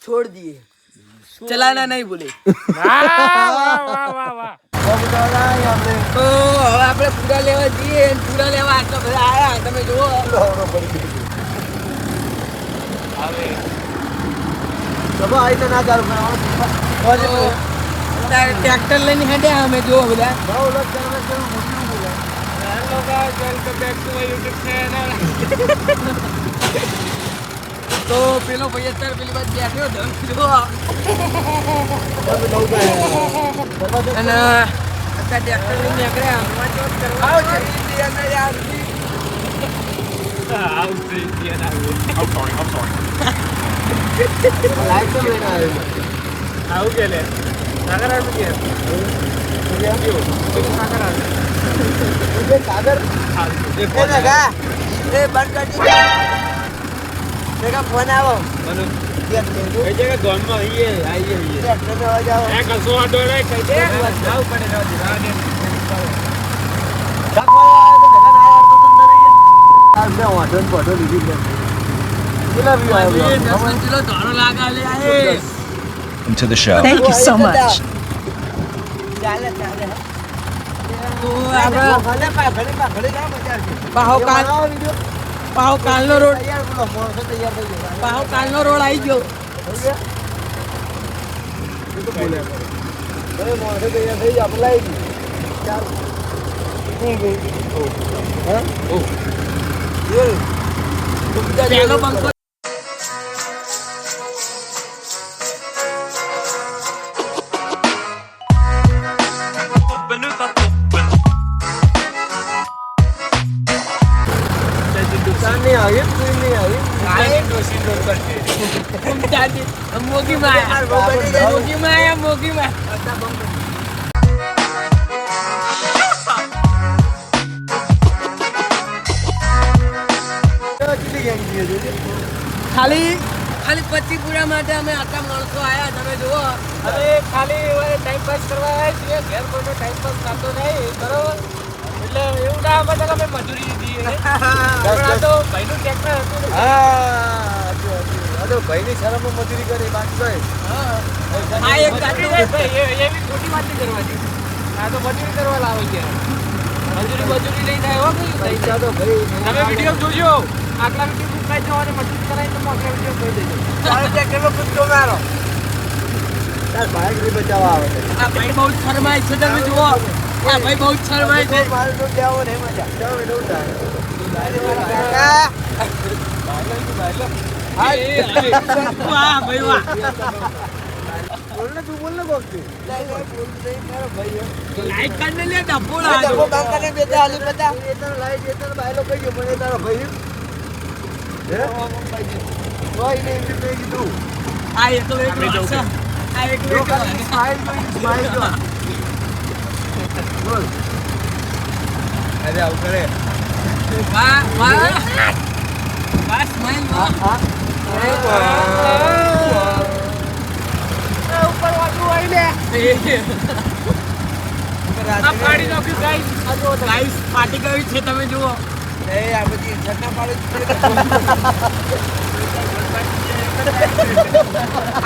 छोड़ दिए, चलाना नहीं बोले। તો હવે આપણે પૂરા લેવા જઈએ, પૂરા લેવા આટલા બધા આયા તમે જુઓ. ટ્રેક્ટર લઈને હેડ્યા અમે જુઓ બધા. તો પેલો ભાઈ અત્યારે પેલી બાજુ બેઠ્યો હતો અને અત્યારે ટ્રેક્ટર લઈને નીકળ્યા. આવું કે લે સાગર આવું કે સાગર ફોન આવો Into the show. Thank you so much. કાલનો રોડ આવી ગયો. પેલો બંકો મોગી માં ખાલી 25 પૂરા માટે અમે આટલા માણસો આવ્યા. તમે જુઓ હવે ખાલી ટાઈમ પાસ કરવા આવ્યા છીએ. ઘેર કોઈનો ટાઈમ પાસ થતો નહીં બરોબર. એટલે એવું ના આવે તો અમે મજૂરી દીધી તો ભાઈનું ટ્રેક્ટર હતું. ભાઈની શરમમાં મજૂરી કરી બાકી એવી ખોટી વાત નહીં કરવાની. આ તો મજૂરી કરવા લાવે છે. મજૂરી લઈને આવ્યો પૈસા તો ભાઈ તમે વિડીયો જોજો. આગલા વિડીયો મૂકાઈ જાઓ અને મજૂરી કરાવી તો આગલા વિડીયો કહી દેજો. તારો ટ્રેક્ટરનો પૂછતો મારો તાર ભાઈ ને બચાવવા આવે છે. આ ભાઈ બહુ શરમાય છે. તમે જુઓ આ ભાઈ બહુ શરમાય છે. મારો તો દેવો ને મજા જાવ એવું થાય. વાહ ભાઈ વાહ. બોલને તું બોલને બોલતી લાઈટ કાઢને લે ડબોડા ડબો કામ કરને બેટા આલી બતા એ તો લાઈટ એ તો બાયલો કહી ગયો મને તારો ભાઈ હે કોઈ ને એમ કહી દીધું. આ એકલો સ્માઈલ જો બોલ. અરે આવું કરે વાહ વાહ વાહ સ્માઈલ વાહ હા ઉપર વાળું આવી લે આ પાડી નાખ્યું ગાઈસ. આ જો ગાઈસ પાટી ગઈ છે. તમે જુઓ એ આ બધી છટના પાડી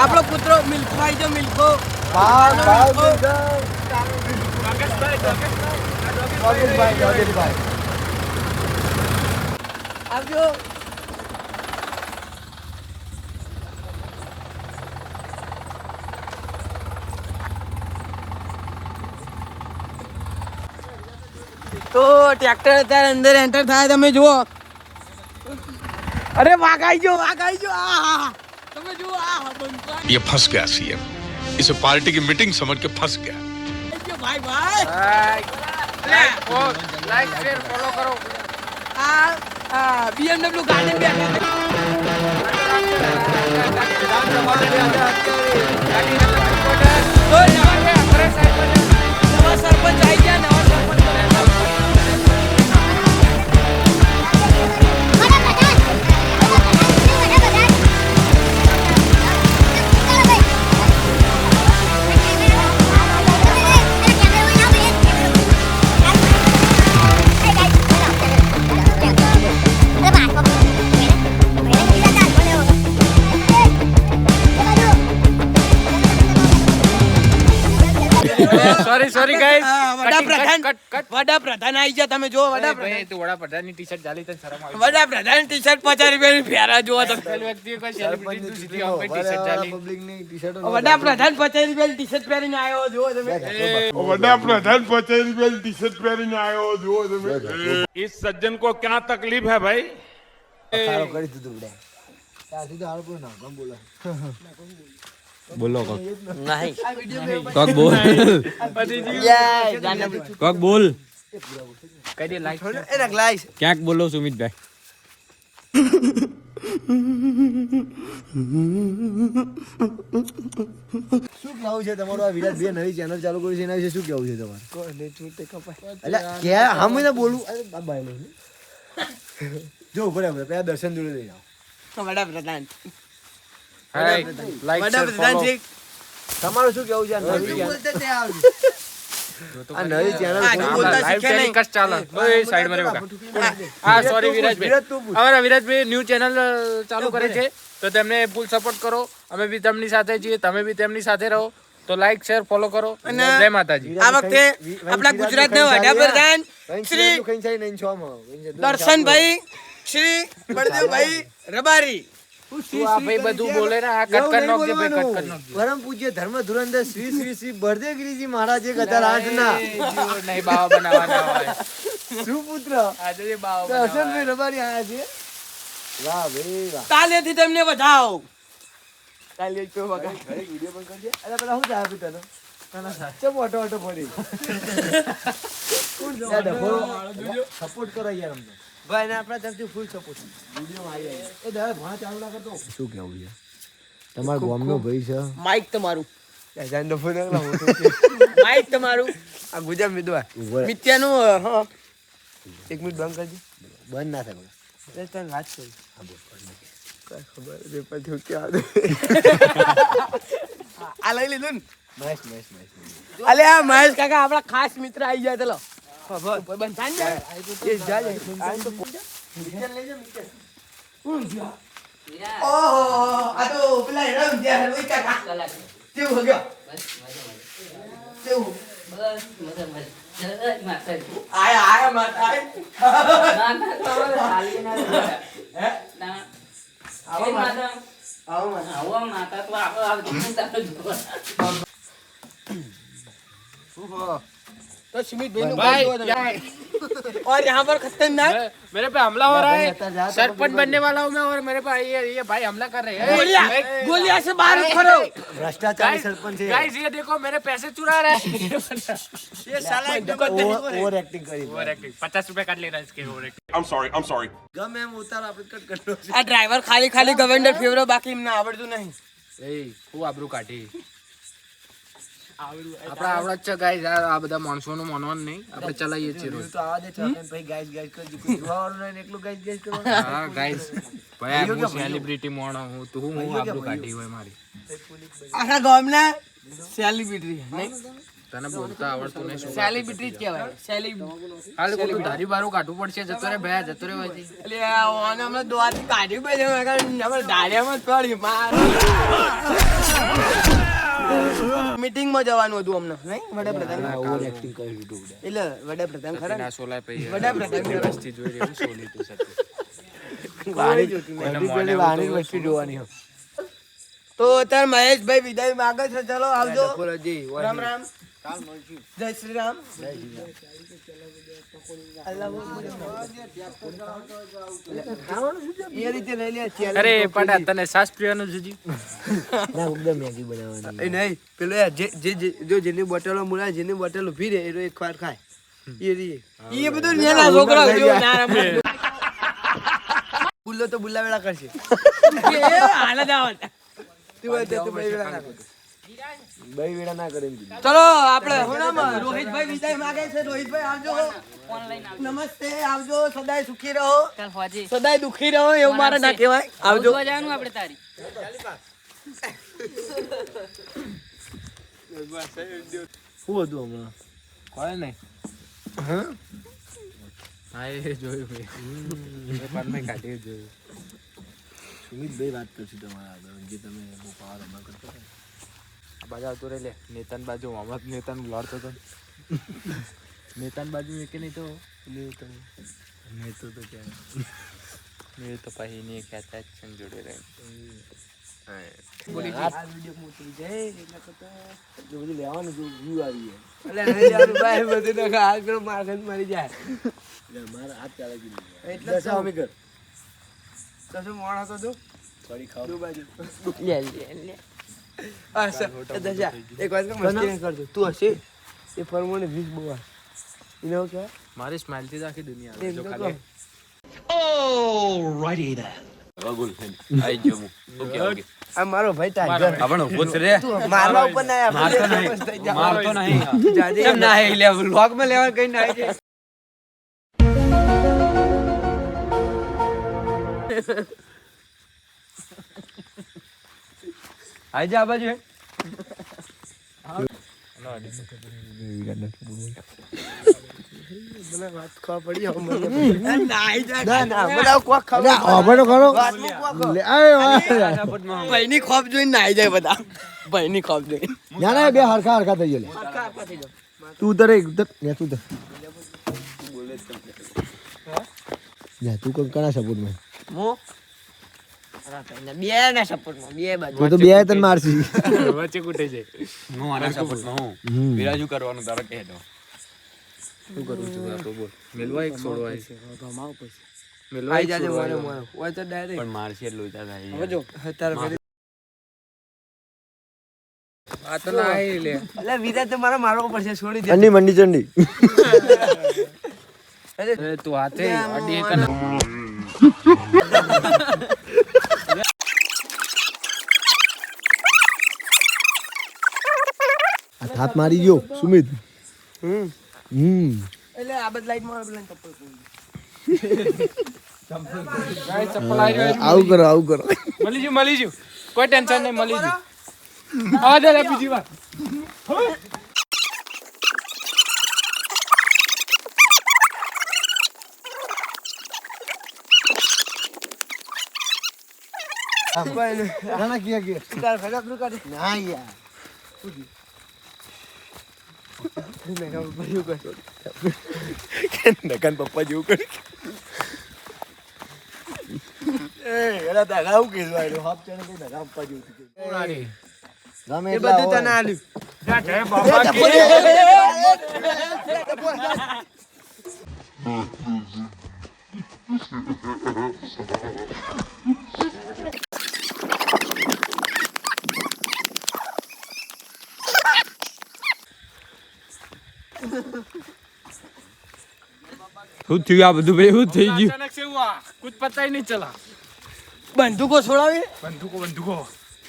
આપણો કૂતરો મિલ્કભાઈ જો મિલ્કો આવજો. તો ટ્રેક્ટર અત્યારે અંદર એન્ટર થાય. તમે જુઓ અરે વાગાઈ જો તમે જુઓ ये फंस गया सीएम. इसे पार्टी की मीटिंग समझ के फंस गया. भाई लाइक शेयर फॉलो करो. BMW गाड़ी पे सरपंच आई गया. नवा सरपंच સોરી ગાઈસ વડાપ્રધાન આવી ગયા તમે જો ભાઈ તું વડાપ્રધાનની ટી-શર્ટ ચાલી તને શરમ આવી વડાપ્રધાન ટી-શર્ટ 50 રૂપિયાની ફેરા જોવો તો વ્યક્તિ કોઈ સેલિબ્રિટી નું સીધી આમ ટી-શર્ટ ચાલી પબ્લિકની ટી-શર્ટ વડાપ્રધાન 50 રૂપિયાની ટી-શર્ટ પહેરીને આવ્યો જો તમે वडाप्रधान 50 रुपये टी शर्ट पहरीने आयो जो તમે इस सज्जन को क्या तकलीफ है भाई સારો કરી દીધું બડે ત્યાંથી તો હાલ કોઈ ના કોણ બોલો બોલો કોક નહીં કોક બોલ કોક બોલ કઈ દે લાઈક એ રગલાઈશ ક્યાંક બોલો સુમિતભાઈ શું કેવું છે તમારું આ વિરાટ બે નવી ચેનલ ચાલુ કરી છે એના વિશે શું કેવું છે તમારે એટલે કે હમ ને બોલું અરે બાબા લઈને જો બરાબર પેલા દર્શન જોડે લઈ જાઓ વડાપ્રધાન હાય લાઈક શેર વડાપ્રધાન ફોલો છે તમારું શું કેવું છે આ નવી ચેનલ આ નવી ચેનલ બોલતા લાઈવ શીખ્યા નહીં. ટેલિકાસ્ટ ચાલે ઓય સાઈડ માં રેવા હા સોરી વિરાજભાઈ અમારા વિરાજભાઈ ન્યૂ ચેનલ ચાલુ કરે છે તો તેમને ફૂલ સપોર્ટ કરો અમે બી તેમની સાથે છીએ તમે બી તેમની સાથે રહો તો લાઈક શેર ફોલો કરો જય માતાજી આ વખતે આપણા ગુજરાતના વડાપ્રધાન શ્રી દર્શનભાઈ શ્રી બળદેવભાઈ રબારી તું આ ભાઈ બધું બોલે ને આ કટ કટ નોખજે ભાઈ કટ કટ નોખજે પરમ પૂજ્ય ધર્મ ધુરંધર શ્રી શ્રી શ્રી બળદેવગીરીજી મહારાજ 1008 ના નહીં બાવા બનાવવાના હોય સુપુત્ર આજે જે બાવા દર્શનભાઈ રબારી આયા છે વાહ ભાઈ વાહ તાલેથી તેમને વધાવો વિડિયો પણ કરજે અરે પેલા હું જાય તને ચમ ઓટો ઓટો પડી યાર ડફો સપોર્ટ કરો યાર અમને ભાઈ ને આપણા તરફથી ફૂલ સપોર્ટ વિડિયો માં આવી એ દા ભણા ચાલુ ના કરતો શું કેવું છે તમારા ગામનો ભાઈ છે માઈક તમારું જાન ડફો ના લાવો માઈક તમારું આ ગુજરાત મિદવા મિત્યાનું હા 1 મિનિટ બંધ કરજે બંધ ના થાય તને વાત કરી ખબર છે પછી કે આ લઈ લીધું ને મહેશ અલે આ મહેશ કાકા આપણા ખાસ મિત્ર આવી જાય ચલો ખબર બંધ થાય ને એ જાય ઓહો આ તો પેલા રમ જ્યાં રોઈ કાકા કેવું હો ગયો કેવું આયા માતા तो सुमित भाई और यहाँ पर खतरनाक मेरे पे हमला हो रहा है सरपंच बनने वाला हूँ मैं और मेरे पे ये भाई हमला कर रहे हैं गोलियां से बाहर करो भ्रष्टाचारी सरपंच है गाइस ये देखो मेरे पैसे चुरा रहा है ये साला ओवर एक्टिंग કરી ओवर एक्टिंग 50 रुपए काट लेना इसके ओवर एक्टिंग I'm sorry ગમે એમ ઉતાર આપણે કટ કરતો આ ડ્રાઈવર ખાલી ખાલી ગવર્નર ફેવરો બાકી એમને આવડતું નહીં એ ખૂબ આબરૂ કાઢી આપડા આવડત છે ગાઈસ આ બધા માણસોનું માનવાનું નહીં આપણે ચલાવીએ છીએ રોજ તો આ દે ચાલે ભાઈ ગાઈસ ગાઈસ કરજો કોઈ જોવાવાળું નહીં એકલું ગાઈસ ગાઈસ કરવાનું હા ગાઈસ ભાઈ હું સેલિબ્રિટી મોણો હું તો હું આબરૂ કાઢી હોય મારી આખા ગામના સેલિબ્રિટી નહીં તને બોલતા આવડતું નહીં શું સેલિબ્રિટી જ કહેવાય સેલિબ્રિટી હાલ કોઈ ધારી બારું કાઢવું પડશે જતો રે ભયા જતો રે હોય એટલે ઓને હમણાં દોવાથી કાઢ્યું બે આપણે ડાળિયામાં જ પડી માર મીટિંગમાં જવાનું હતું અમને નહીં વડાપ્રધાન ઓવર એક્ટિંગ કરી દીધું એટલે વડાપ્રધાન ખરા ને? ના સોલાય પઈ વડાપ્રધાન વ્યવસ્થિત જોઈ રહ્યું સોલી તું સાથે વાણી વસ્તુ જોવાની હો તો અત્યારે મહેશભાઈ વિદાય માગે છે ચલો આવજો ફોરજી રામ રામ જય શ્રી રામ એ રીતે લઈ લે ચેનલ અરે પડા તને સાસ પીવાનું જુજી ના એકદમ મેગી બનાવવાની એ નહીં પેલો યાર જો જેની બોટલો મુલાય જેની બોટલ ઉભી રહે એ એક વાર ખાય એ બધું નેના છોકરા જો ના રમે બુલ્લો તો બુલ્લા વેળા કરશે એ હાલત આવત તું હોય તો ભાઈ વેળા ના કરશે ભાઈ વેડા ના કરે ચલો આપણે હોનામાં રોહિતભાઈ વિદાય માંગે છે રોહિતભાઈ આવજો નમસ્તે આવજો સદાય સુખી રહો સદાય દુખી રહો એવું મારે ના કહેવાય આવજો આપણે તારી શું હતું હમણાં કોઈ નહીં હા એ જોયું ભાઈ પણ કાઢી જોયું સુમિતભાઈ વાત કરશું તમારા આગળ જે તમે પાવર હમણાં કરતા હતા બાજુ આવતો રે લે નેતાન બાજુ હમણાં નેતાન લડતો હતો નેતાન બાજુ એક નહીં તો નેતો તો ક્યાં મેં તો પછી નહીં ખેંચા જ છે ને જોડે રહે બોલી આ વિડિયો મોટો જાય એટલે કરતા જો બધું લેવાનું જો વ્યૂ આવી જાય. એટલે નહીં લેવાનું ભાઈ બધું તો હાથ કરો માર ખાઈ મરી જાય એટલે મારા હાથ ચાલે ગયું. એટલે દશા અમે કર. તો મોણા તો દો થોડી ખાવ. દો બાજુ લે આ સર દશા એક વાત મસ્તી નહીં કરજો તું હશે એ ફરમોને 20 બવા એને હું કહેવાય મારી સ્માઇલથી જ આખી દુનિયા એમ જો તો ખાલી આ મારો ભાઈ ટાઈગર આપણ ઉભો છે રે તું મારવા ઉપર ના આવ મારતો નહીં મારતો નહીં કેમ ના હે લે વ્લોગ માં લેવા કઈ ના છે આઈ જા બાજુ મને વાત ખવા પડી હવે મને ના ના મને કોક ખબર આભાર કરો. વાતનું કોક લે આય વાહ. ભાઈની ખોપ જોઈને નાઈ જાય બધા ભાઈની ખોપ જોઈને ના ના બે હરખા હરખા થઈ ગયેલા. તું ઉતર એક ઉતર લે તું ઉતર. જા તું કોના સપોર્ટ માં? હું બે ના સપોર્ટમાં બે બાજુ તું તો બે તને મારસી. વચ્ચે કૂટે જાય હું આના સપોર્ટ માં હું હમ. વિરાજુ કરવાનું તારે કહે તો શું કરું છું તો બોલ મેલવા એક છોડવા છે મેલવા આઈ એક જાજે છોડવા મને છે. મને ઓય તો ડાયરેક્ટ પણ મારશે એટલું વિચાર થાય હવે જો તારે આ તો ના આઈ લે એટલે વિરાટ તો મારા મારવો પડશે છોડી દે ચંડી મંડી ચંડી. અરે અરે તું હાથે અડી એક ના હાથ મારી ગયો સુમિત. હમ એટલે આ બધ લાઈટ માં પેલા ચપ્પલ ગાય ચપ્પલ આવી રહ્યો આવું કરો આવું કરો. મળી જુ કોઈ ટેન્શન નહીં મળી જુ આ દે લે બીજી વાર ના ના કિયા કિયા. તાર ફેરા તું કાઢ ના યાર. નકન પપ્પા જેવું કરી. એલા તારા આવું કીધું આયરો હાફ ચણે તો નકા પપ્પા જેવું કીધું. ગમે એ એટલા બધું હોય. તને આલ્યું જા જય બાબા કી શું થયું આ બધું ભાઈ શું થઈ ગયું अचानक से हुआ कुछ पता ही नहीं चला બંદૂકો છોડાવી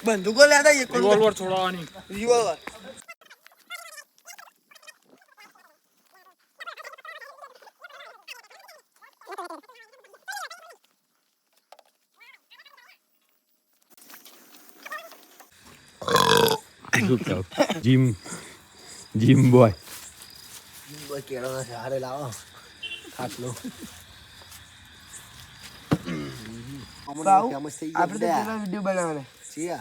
બંદૂકો લેતા એક रिवॉल्वर छोड़ावानी રિવોલ્વર જીમ બોય કોઈ કેળાના સહારે લાવો ખાટલો. ફેમસ થઈ આપણે તો ગયા. પેલા વિડિયો બનાવવાના છીએ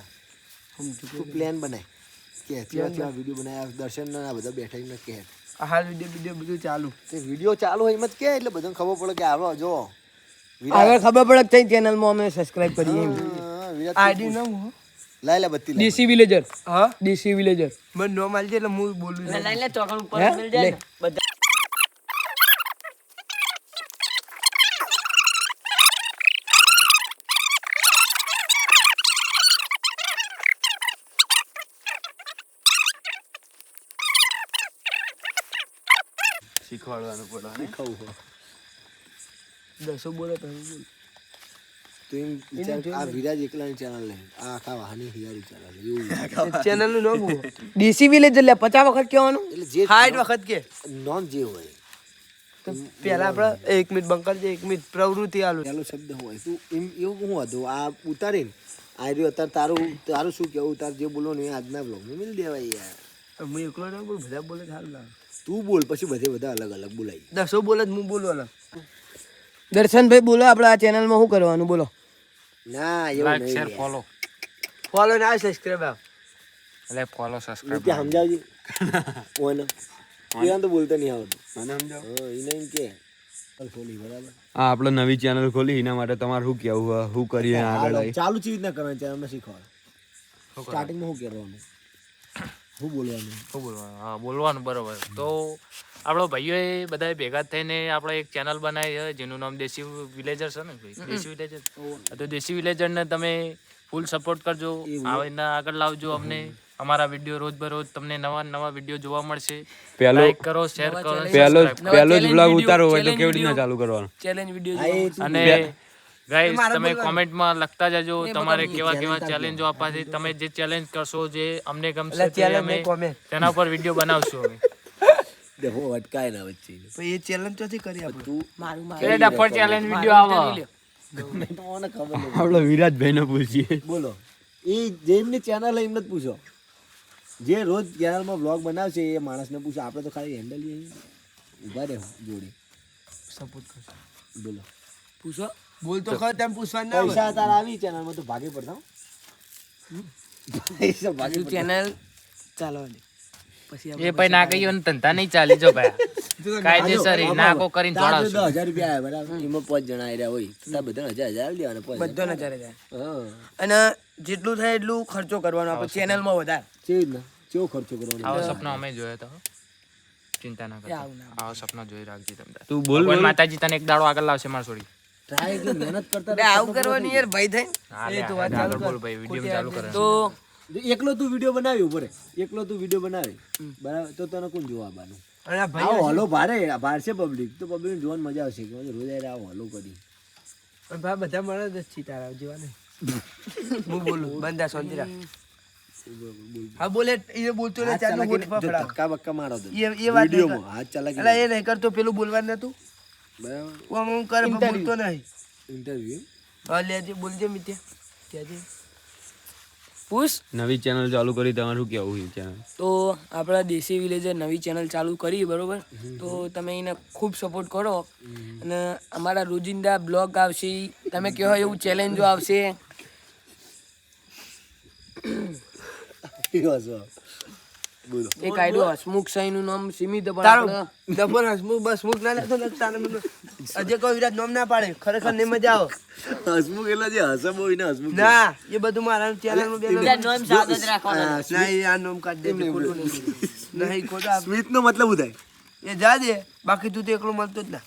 તું પ્લાન બનાય કે ત્યાં વિડીયો બનાવ્યા દર્શન ના બધા બેઠા એમને કે આ હાલ વિડિયો બધું ચાલુ તે વિડીયો ચાલુ હોય એમ જ કે એટલે બધાને ખબર પડે કે આવો જો આગળ ખબર પડે કે ચેનલ માં અમે સબસ્ક્રાઇબ કરીએ એમ વિરાટ આઈડી નામ હું લાય લે બત્તી લાય. ડીસી વિલેજર હા ડીસી વિલેજર મને નો માલજે એટલે હું બોલું છું. લાઈન લે ચોકડ ઉપર હે? મિલ જાય લે. ને બધા શીખવાડવાનું પડે ખાવું દસો બોલો તમે બોલ તો એમ વિચાર આ વિરાજ એકલાની ચેનલ લે આ આખા વાહની હિયારી ચેનલ એવું ચેનલ નું નામ હું ડીસી વિલેજર લે 50 વખત કહેવાનું એટલે જે 60 વખત કે નોન જે હોય તો પહેલા આપણે 1 મિનિટ બંકર છે 1 મિનિટ પ્રવૃત્તિ આલું પહેલો શબ્દ હોય તું એમ એવું શું હતું આ ઉતારીને આ રહ્યું અત્યારે તારું શું કેવું તાર જે બોલો ને એ આજના બ્લોગમાં મિલ દેવાય યાર. હું એકલો ના બોલ બધા બોલે સારું લાગે તું બોલ પછી બધે બધા અલગ અલગ બોલાય. દસો બોલે જ હું બોલું અલગ દર્શનભાઈ બોલો આપણે આ ચેનલમાં શું કરવાનું બોલો ના એવું लाइक નહીં शेयर યાર. फॉलो ફોલો ના સબસ્ક્રાઇબ આપ એટલે ફોલો રીતે સબસ્ક્રાઇબ સમજાવજે ઓને એના તો બોલતા નહીં આવડતું મને સમજાવ એને એમ કે ખોલી બરાબર હા આપણે નવી ચેનલ ખોલી એના માટે તમારે શું કેવું શું કરીએ આગળ ચાલુ ચીજ ના કરવાની ચેનલ માં શીખવાડ સ્ટાર્ટિંગમાં શું કરવાનું શું બોલવાનું હા બોલવાનું બરોબર. તો આપણો ભાઈઓએ બધાએ ભેગા થઈને આપણે એક ચેનલ બનાવી છે જેનું નામ દેશી વિલેજર છે ને ભાઈ? દેશી વિલેજર. તો દેશી વિલેજરને તમે ફૂલ સપોર્ટ કરજો, આવીને આગળ લાવજો અમને. અમારા વિડીયો રોજ બરોજ તમને નવા વિડીયો જોવા મળશે. પહેલો લાઈક કરો, શેર કરો, પહેલો subscribe કરો. જ બ્લોગ ઉતારવો હોય તો કેવી રીતના ચાલુ કરવાનું? ચેલેન્જ વિડીયો અને ગાઈસ તમે કોમેન્ટમાં લખતા જજો તમારે કેવા ચેલેન્જો આપવા છે. તમે જે ચેલેન્જ કરશો જે અમને ગમશે તે અમે તેના પર વિડીયો બનાવશું અમે. દેખો અટકાય ના વચ્ચે એ ચેલેન્જ તો કરી આપણે તું એટલે ડફર ચેલેન્જ વિડીયો આવે. ગમે તો મને ખબર નહીં આપણે વિરાજભાઈને પૂછીએ. બોલો એ જેમની ચેનલ હોય એમને જ પૂછો જે રોજ ચેનલમાં બ્લોગ બનાવશે એ માણસને પૂછો આપણે તો ખાલી હેન્ડલ ઊભા રહે જોડે સપોર્ટ કરશે. બોલો પૂછો બોલ તો ખરો તેમ પૂછવાનું ના પૈસા તારા આવી ચેનલમાં તો ભાગે પડતા હો. પૈસા ભાગે પડતા. ચેનલ ચાલવાની પછી એ પછી ના કહીએ ને ધંધા નહીં ચાલી જો ભાઈ કાયદેસર નાકો કરીને તારા જો જોડાવશું. 10,000 રૂપિયા આવે બરાબર એમાં 5 જણા આવ્યા હોય તાર બધાને 1,000 લેવાના 5,000. બધો નજારે જાય હા અને જેટલું થાય એટલું ખર્ચો કરવાનો આપણે ચેનલમાં વધારે કેવી રીતના કેવો ખર્ચો કરવાનો આવો સપનો અમે જોયો તો ચિંતા ના કરતા. આવું ના. આવો સપનો જોઈ રાખજે તમે. તું બોલ ભગવાન માતાજી તને એક દાડો આગળ લાવશે માર છોડી. ટ્રાય એટલી મહેનત કરતા બે આવું કરવાની યાર ભાઈ થઈ હા, લે, આગળ બોલ ભાઈ વિડીયો ચાલુ કરે. તો એકલો તું વિડિયો બનાવી ઉપર એકલો તું વિડિયો બનાવી બરાબર તો તને કોણ જોવા આવવાનું અને આ આવો ભાઈ હલો ભારશે પબ્લિક તો પબ્લિક જોવાની મજા આવશે કે રોજ આવો હલો કરી ભાઈ બધા મળે જ છે તારા જેવા નહીં હું બોલું બંધા શાંતિ રાખ હા બોલે એ બોલતો ને ચાલો હોઠ ફફડા ધક્કા બક્કા મારો દે એ વાત વિડિયોમાં હાથ ચલાકી એટલે એ નહીં કરતો પેલું બોલવાનું નતું બરાબર હું કરે પણ બોલતો નહીં ઇન્ટરવ્યુ હા લેજે બોલજે મિત્યા કહેજે પૂછ નવી ચેનલ ચાલુ કરી તમારે શું કેવું છે ચેનલ? તો આપણા દેશી વિલેજર નવી ચેનલ ચાલુ કરી બરોબર તો તમે એને ખૂબ સપોર્ટ કરો અને અમારા રોજિંદા બ્લોગ આવશે તમે કહો એવું ચેલેન્જો આવશે બોલો એક આઈડિયો હસમુખ સાઈનું નામ સીમિત પણ તારો આપણે ડબલ હસમુખ બસ મુખ ના લેતો ને તારે મને અજય કોઈ વિરાટ નામ ના પાડે ખરેખર નહીં મજા આવે હસમુખ એટલે જે હસે બહુ ને હસમુખ ના એ બધું મારા ચેનલ માં બીજા નામ સાદો જ રાખવાનો ના એ આ નામ કાઢ દે ખોટું નહીં ખોટા સ્મિત નો મતલબ થાય એ જા દે બાકી તું તો એકલો મળતો જ ના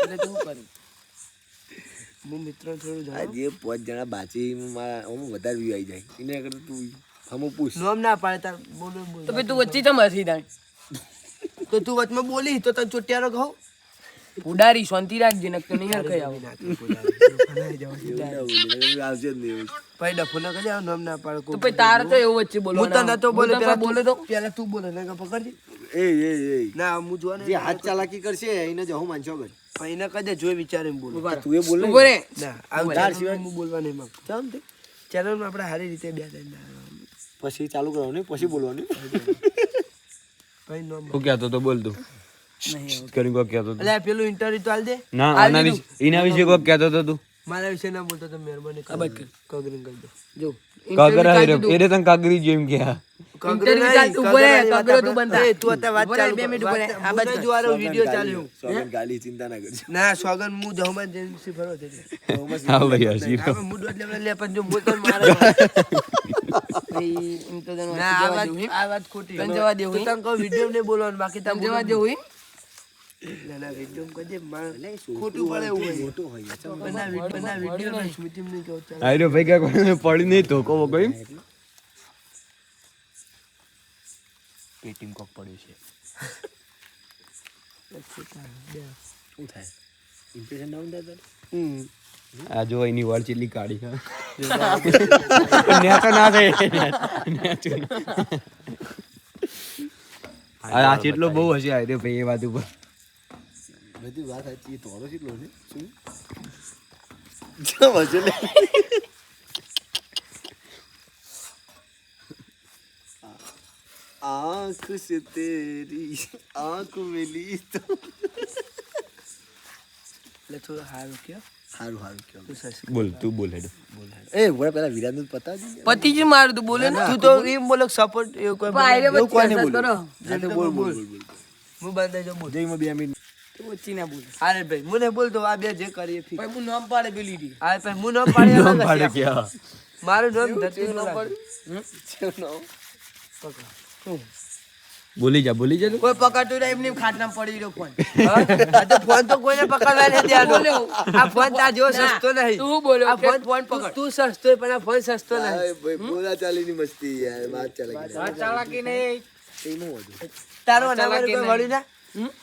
એટલે તું કરી હું મિત્ર થોડું આ જાણું જે 5 જણા બાચી મારા હું વધારે વ્યૂ આવી જાય એને કરતા તું હમો પૂછ નામ ના પાડે તાર બોલો બોલ તો ભાઈ તું વચ્ચે ચમ હસી તાણ તો તું વચમાં બોલી તો તને ચોટિયારો કહું ઉડારી શાંતિ રાખજે નક તો નહીં હરખાઈ આવું આવશે જ નહીં ભાઈ ડફો ના કરી નામ ના પાડે તો ભાઈ તારે તો એવું વચ્ચે બોલો હું તો નતો બોલે પેલા બોલે તો પેલા તું બોલે ને પકડજે એ ના હું જોવા ને જે હાથ ચાલાકી કરશે એને જો હું માનશો કર ભાઈ ને કદે જોઈ વિચારીને બોલું તું એ બોલ ઉભો રે ના આ તાર સિવાય હું બોલવા નહીં માંગતો ચાલ તે ચેનલ માં આપણે સારી રીતે બે થઈને પછી ચાલુ કરવાનું પછી બોલવાનું ભાઈ નામ શું કહેતો તો બોલ તું કરીને કોક કહેતો તો અલ્યા પેલું ઇન્ટરવ્યુ તો આલ દે ના આના વિશે એના વિશે કોક કહેતો તો તું મારા વિશે ના બોલતો તો મહેરબાની કગરીન કરી દો જો કાગરા એ તને કાગરી જેમ કે ઇન્ટરવ્યુ ચાલતું ઉભો રે કગરો તું બંધા એ તું અત્યારે વાત ઉભો રે, ચાલુ 2 મિનિટ ઉભો રે. આ બાજુ જો આરો વિડિયો ચાલ્યો સોગન ગાલી ચિંતા ના કરજો ના સોગન હું જહમાં જેન્સી ફરો છે હા ભાઈ હસી હવે મૂડ એટલે લે પણ જો બોલતો ને મારે ભાઈ એમ તો તને ના જવા દેવું આ વાત ખોટી તને જવા દેવું તું તને કહું વિડિયો ને બોલવાનું બાકી તને તમે જવા દેવું ના ના વિડિયો માં કજે ખોટું પડે એવું હોય મોટો હોય બના વિડિયો ને સ્મૃતિ ને કહો ચાલ આયરો ભાઈ કાંઈ પડી નહીં ધોકો બોકો એમ પેટીમ કોક પડ્યું છે શું થાય ઇમ્પ્રેશન ડાઉન થાય આ જો એની વાળ ચેટલી કાઢી છે નેતો ના થાય આ ચેટલો બહુ હશે આયરો ભાઈ એ વાત ઉપર બધી વાત સાચી તોરો કેટલો છે શું જમ હશે લે आँख से तेरी आँख मिली तो એટલે થોડું સારું કયો સારું સારું કયો તું સબસ્ક્રાઇબ બોલ તું બોલ હેડો એ ઉભરે પેલા વિરાટનું પતાવજો યાર. પતિ જ મારું તું બોલે ને ના, તું તો એમ બોલો સપોર્ટ એવું કોઈ બોલે. એવું કોઈ નહીં બોલું. કરો હા તો બોલ બોલ બોલ બોલ. હું બંધ જો બોલ જઈમાં 2 મિનિટ તું ઓછી ના બોલ અરે ભાઈ મને બોલ તો આ બે જે કરીએ ફી ભાઈ હું નામ પાડે પેલી રી આ ભાઈ હું નામ પાડે નામ પાડે ક્યાં મારું નામ ધરતી નું નામ બોલી જા તું કોઈ પકડતું નહીં એમની ખાટલા પડી રહ્યો ફોન આ તો ફોન તો કોઈને પકડવા નથી દેવાનો આ ફોન તાર જેવો સસ્તો નહીં તું બોલ્યો આ ફોન ફોન પકડ તું સસ્તો પણ આ ફોન સસ્તો નહીં અરે ભાઈ બોલા ચાલીની મસ્તી યાર વાત ચાલે કે ચાલાકી નહીં એનું હતું તારો નંબર કોઈ વળી ના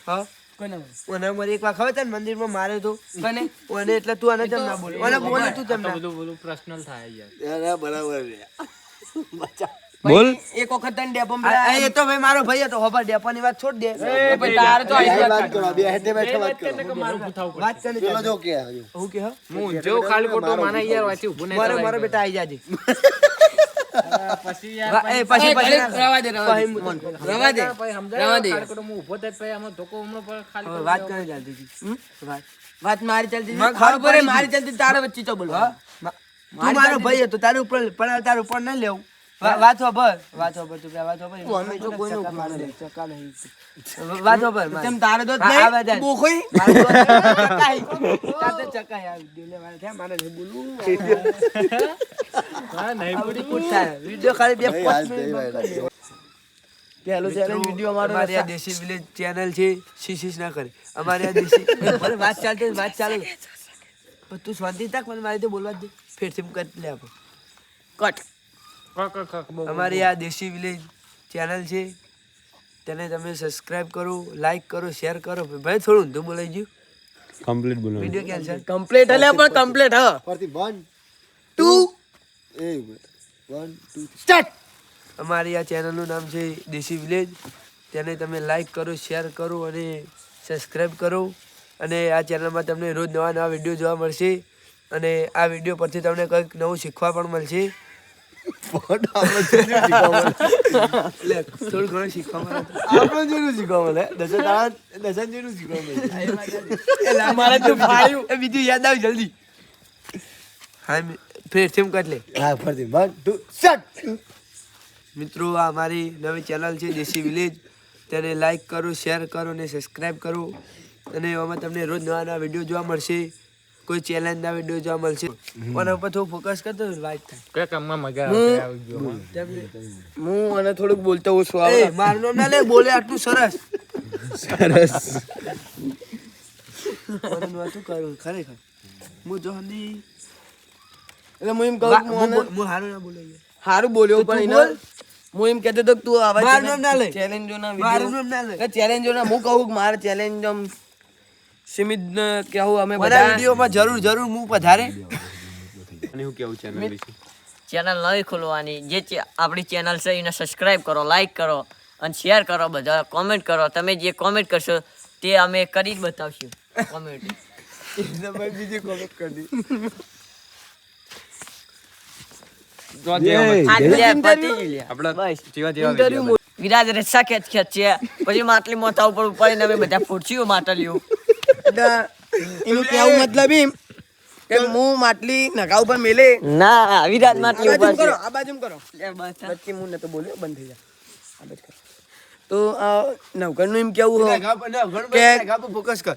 હા કોને ઓને મારી એક વાર ખબર તને મંદિરમાં માર્યો તો કોને ઓને એટલે તું આને કેમ ના બોલે ઓને બોલે તું કેમ ના બધું પર્સનલ થાય યાર યાર આ બરાબર છે બોલ એક વખત તને ડેપો આ એ તો ભાઈ મારો ભાઈ હતો ખબર ડેપાની વાત છોડ દે ભાઈ તારે તો બે વાત કરો બે હેઠે બેઠે વાત કરો વાત કરી પેલો જો કે હજુ હું કે હું જો ખાલી ખોટો માના યાર વાંચી ઊભું નહીં મારો થવાય. મારો બેટા આવી જાજે પછી યાર એ પછી પછી રવા દે રવા દે પછી સમજાય રવા દે. ખાલી ખોટો હું ઊભો થાય પછી આમાં ધોકો હમણાં પર ખાલી હવે વાત કરી ચાલતી હતી વાત વાત મારી ચાલતી મને ખબર ખબર પડે પડી. મારી ચાલતી તારે વચ્ચે તો બોલવા તું મારો ભાઈ હતો તારું ઉપર પણ તારું ઉપર નહીં લેવું વાતો ભર તું વાતો ભર અમે તો કોઈનું ચકા મારે ચકા નહીં વાતો ભર તેમ તારે તો આવે જાય. બોખોઈ તાર તો ચકા યાર વિડિયો લેવાના થયા મારે નહીં બોલવું હા નહીં આ બધી કૂટ થાય વિડિયો ખાલી બે ભાઈ હાલ દઈ ભાઈ પહેલો ચેલેન્જ વિડિયો અમારો અમારી આ દેશી વિલેજ ચેનલ છે શીશીશ ના કરે અમારી આ દેશી ભલે વાત ચાલતી વાત ચાલે પણ તું શાંતિ તક મને મારી તો બોલવા જ દે ફેરથી કરી લે આપણે કટ અમારી આ દેશી વિલેજ ચેનલ છે તેને તમે સબસ્ક્રાઇબ કરો લાઈક કરો શેર કરો ભાઈ થોડું ઊંધું બોલાઈ ગયું કમ્પ્લીટ બોલો વિડિયો કેન્સલ કમ્પ્લીટ એટલે પણ કમ્પ્લીટ હા ફરતી 1 2 એ 1 2 સ્ટાર્ટ અમારી આ ચેનલનું નામ છે દેશી વિલેજ તેને તમે લાઈક કરો શેર કરો અને સબસ્ક્રાઇબ કરો અને આ ચેનલમાં તમને રોજ નવા નવા વિડીયો જોવા મળશે અને આ વિડીયો પરથી તમને કંઈક નવું શીખવા પણ મળશે એટલે થોડું ઘણું શીખવા મળે આપણને જેનું શીખવા મળે દશન જેનું શીખવા મળે મારે તો ફાયું એ બીજું યાદ આવ્યું જલ્દી હા ફેરથી કર લે હા ફરતી 1 2 સ્ટાર્ટ મિત્રો આ અમારી નવી ચેનલ છે દેશી વિલેજ તેને લાઈક કરો શેર કરો અને સબસ્ક્રાઇબ કરો અને એમાં તમને રોજ નવા નવા વિડીયો જોવા મળશે કોઈ ચેલેન્જના વિડીયો જોવા મળશે પણ ઉપર થોડું ફોકસ કરતો લાઈક થાય કયા કામમાં મજા આવી ગયો હું અને થોડુંક બોલતો હું શું એ મારું નામ ના લે બોલે આટલું સરસ મને નતું કરું ખરેખર હું જો હંદી એટલે હું એમ કહું હું હારું ના બોલે સારું બોલ્યો તું પણ બોલ. એને હું એમ કહેતો હતો કે તું આવા મારું નામ ના લે. ચેલેન્જોના મારું નામ ના લે. વિડીયો ચેલેન્જોના હું કહું કે મારા ચેલેન્જ આમ સીમિત કહેવું અમે બધા બધા વિડીયોમાં જરૂર હું પધારે અને હું કેવું ચેનલ વિશે ચેનલ નવી ખોલવાની જે આપણી ચેનલ છે એને સબસ્ક્રાઇબ કરો લાઈક કરો અને શેર કરો બધા કોમેન્ટ કરો તમે જે કોમેન્ટ કરશો તે અમે કરી જ બતાવશું કોમેન્ટ બીજી કોમેન્ટ કરી દી વિરાજ રસ્સા ખેંચે પછી માટલી મોથા ઉપર ઉપાડીને અમે બધા ફૂટશું માટલીઓ એનું કહેવું મતલબ એમ કે હું માટલી નગા ઉપર મેલે ના વિરાજ માટલી આ ઉપર બાજુ છે. કરો આ બાજુ કરો લે બસ. વચ્ચે હું નતો બોલ્યો બંધ થઈ જાય આ બાજુ કરો તો નવઘણનું એમ કેવું હો કે ફોકસ કર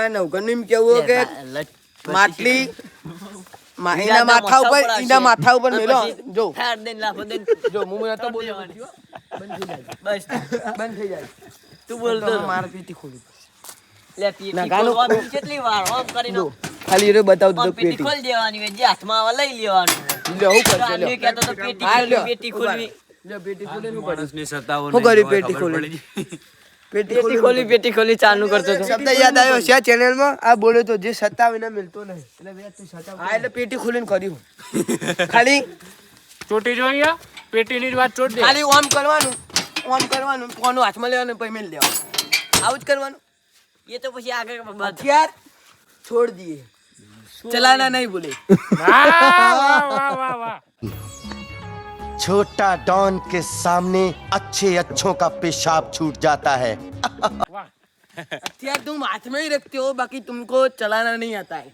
નવઘણનું એમ કેવું હો કે લટ- માટલી એના વિરાજના માથા ઉપર પડાશે. એના માથા ઉપર અને મેલો પછી જો ફેર દઈને લાફો દઈને જો હું નતો બોલ્યો બસ બંધ થઈ જાય તું બોલતો તો રહો. મારે પીતી ખોલી લે પીટી નગાનું- ખોલવાની કેટલી વાર આમ કરીને ખાલી એ બતાવ આમ દો પેટી પેટી ખોલી દેવાની હોય જે હાથમાં આવે લઈ લેવાનું લ્યો હું કરશે આદમી લ્યો કહેતો તો પેટી હા, ખોલવી, લ્યો. પેટી ખોલવી લ્યો પેટી ખોલી નું માણસની સત્તાઓ શું નહીં કર્યું હોય, પેટી ખબર ખોલી? પડી. પેટી ખોલી ચાલુ કરતો હતો શબ્દ યાદ આવ્યો છે આ ચેનલમાં આ બોલ્યો તો જે સત્તા વિના મિલતો નહીં એટલે બે તું સત્તા હા એટલે પેટી ખોલીને કરી હું ખાલી ચોટી જોઈએ પેટીની જ વાત ચોટ દે ખાલી ઓમ કરવાનું કોનું હાથમાં લેવાનું પછી મેલ દેવાનું આવું જ કરવાનું એ તો પછી આગળ હથિયાર છોડ દિए ચલાના નહીં બોલે छोटा डॉन के सामने अच्छे अच्छों का पेशाब छूट जाता है हथियार तुम हाथ में ही रखते हो, बाकी तुमको चलाना नहीं आता है।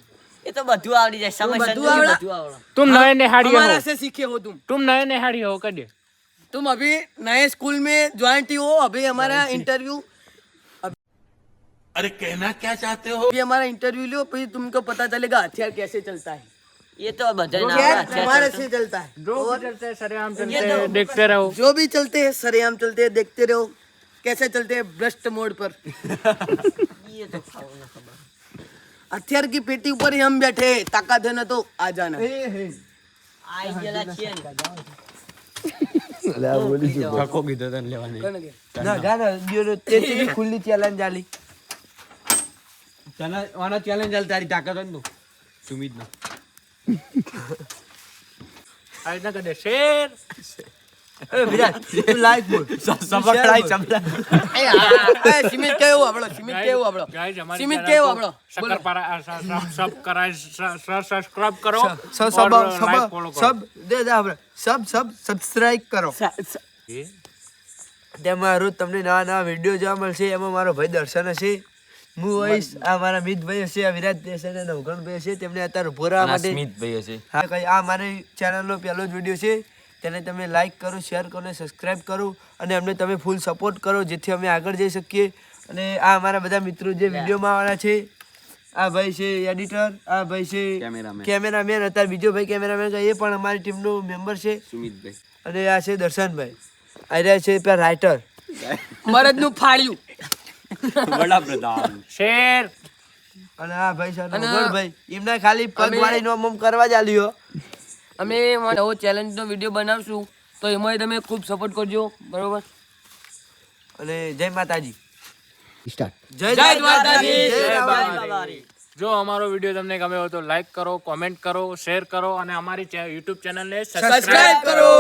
એ તો બધું આવડી જાય સમય બધું સંજોગે આવડે? બધું આવડે तुम नए निहाड़ी हमारा हो, से सीखे हो तुम। तुम नए निहाड़ी हो कदे तुम अभी नए स्कूल में ज्वाइन हो, अभी हमारा इंटरव्यू, अरे कहना क्या चाहते हो? अभी हमारा इंटरव्यू लो, फिर तुमको पता चलेगा हथियार कैसे चलता है। એ તો બધા हमारे से चलता है। जो भी चलते हैं सरेआम ये चलते तो- हैं, देखते रहो। जो भी चलते हैं सरेआम चलते हैं, देखते रहो कैसे चलते हैं भ्रष्ट मोड पर। એ તો ખાવું ન ખબર हथियार की पेटी ऊपर ही हम बैठे हैं, ताकत है ना तो आ जाना। આઈ ગયેલા છીએ ને અલે આ બોલી શું ધક્કો કીધો તને લેવાની કોને કે? ના ગાના દિયોનો તેથી ખુલ્લી ચેલેન્જ આલી. તને આનો ચેલેન્જ ચાલ તારી તાકાત હોય ને તું સુમિત ના આ રીતના કદે શેર એ વિરાટ તું લાઈક બોલ. સબકડાઈ ચમલા એ હા, એ સિમિત કેવું આપણો, સિમિત કેવું આપણો, ગાઈસ અમારી સિમિત channel કેવું को આપણો, બોલો। सब्सक्राइब करो सब और सब like follow करो। सब દે દે આપણે सब સબસ્ક્રાઇબ કરો. તેમાં રોજ તમને નવા નવા વિડીયો જોવા મળશે. એમાં મારો ભાઈ દર્શન હશે, હું હોઈશ, આ મારા મિતભાઈ હશે, આ વિરાટ દેશ અને નવગણભાઈ હશે. તેમને અત્યારે ઉભો રહેવા માટે સ્મિતભાઈ હશે હા કઈ આ મારી ચેનલનો પહેલો જ વિડીયો છે. તેને તમે લાઈક કરો, શેર કરો અને સબસ્ક્રાઇબ કરો અને અમને તમે ફૂલ સપોર્ટ કરો જેથી અમે આગળ જઈ શકીએ. અને આ અમારા બધા મિત્રો જે વિડીયોમાં આવવાના છે, આ ભાઈ છે એડિટર, આ ભાઈ છે કેમેરામેન, અત્યારે બીજો ભાઈ કેમેરામેન એ પણ અમારી ટીમનો મેમ્બર છે. સુમિતભાઈ અને આ છે દર્શનભાઈ, આ રહ્યા છે પેલા રાઇટર. મરદનું ફાડ્યું। વડાપ્રધાન શેર અને આ ભાઈ છે અને નવગણભાઈ, એમના ખાલી પગવાળી નો મમ કરવા જ આલ્યો. અમે નવો ચેલેન્જનો વિડીયો બનાવશું, તો એમાં તમે ખૂબ સપોર્ટ કરજો, બરોબર? અને જય માતાજી. સ્ટાર્ટ જય જય દ્વારકાધીશ, જય જય બાબા. જો અમારો વિડીયો તમને ગમે હોય તો લાઈક કરો, કોમેન્ટ કરો, શેર કરો અને અમારી YouTube ચેનલને સબસ્ક્રાઇબ કરો।